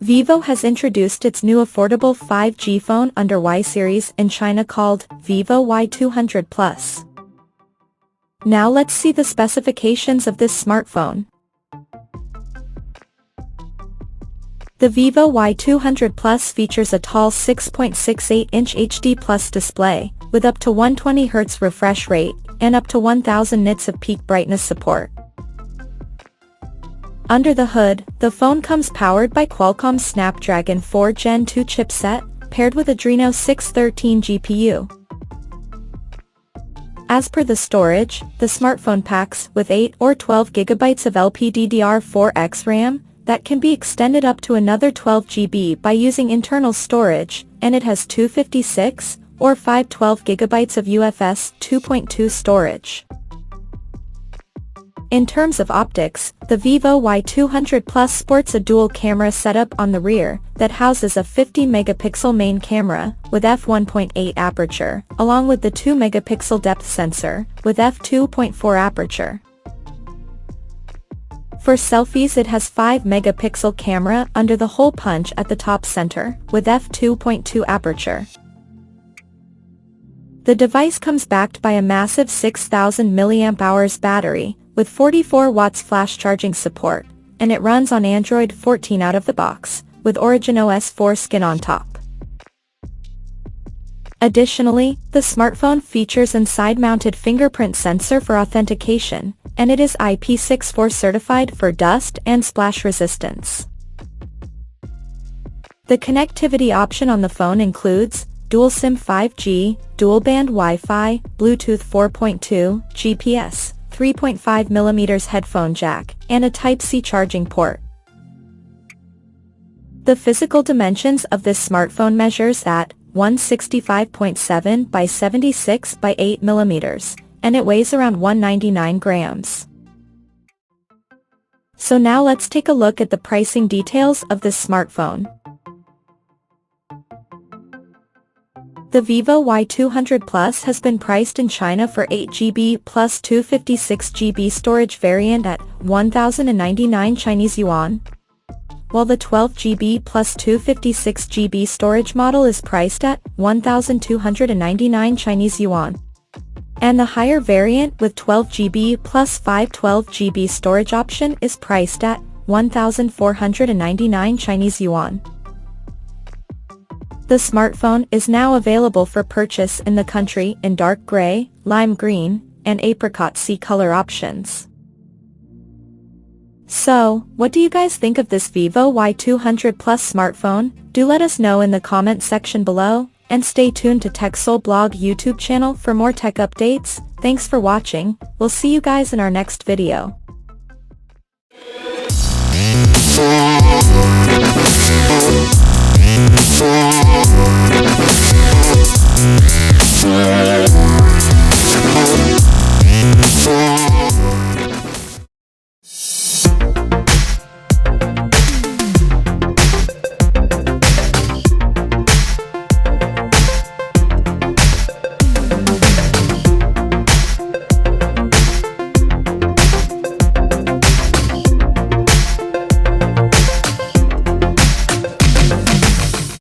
Vivo has introduced its new affordable 5G phone under Y series in China called Vivo Y200 Plus. Now let's see the specifications of this smartphone. The Vivo Y200 Plus features a tall 6.68-inch HD Plus display, with up to 120Hz refresh rate, and up to 1000 nits of peak brightness support. Under the hood, the phone comes powered by Qualcomm's Snapdragon 4 Gen 2 chipset, paired with Adreno 613 GPU. As per the storage, the smartphone packs with 8 or 12 GB of LPDDR4X RAM, that can be extended up to another 12 GB by using internal storage, and it has 256 or 512 GB of UFS 2.2 storage. In terms of optics, the Vivo Y200 Plus sports a dual camera setup on the rear that houses a 50-megapixel main camera with f1.8 aperture, along with the 2-megapixel depth sensor with f2.4 aperture. For selfies, it has 5-megapixel camera under the hole punch at the top center with f2.2 aperture. The device comes backed by a massive 6000 mAh battery with 44 watts flash charging support, and it runs on Android 14 out of the box, with Origin OS 4 skin on top. Additionally, the smartphone features an side-mounted fingerprint sensor for authentication, and it is IP64 certified for dust and splash resistance. The connectivity option on the phone includes dual SIM 5G, dual-band Wi-Fi, Bluetooth 4.2, GPS, 3.5mm headphone jack, and a Type-C charging port. The physical dimensions of this smartphone measures at 165.7 by 76 by 8 mm, and it weighs around 199 grams. So now let's take a look at the pricing details of this smartphone. The Vivo Y200 Plus has been priced in China for 8GB plus 256GB storage variant at 1,099 Chinese yuan, while the 12GB plus 256GB storage model is priced at 1,299 Chinese yuan. And the higher variant with 12GB plus 512GB storage option is priced at 1,499 Chinese yuan. The smartphone is now available for purchase in the country in dark gray, lime green, and apricot sea color options. So, what do you guys think of this Vivo Y200 Plus smartphone? Do let us know in the comment section below, and stay tuned to TechSole Blog YouTube channel for more tech updates. Thanks for watching, we'll see you guys in our next video. Yeah.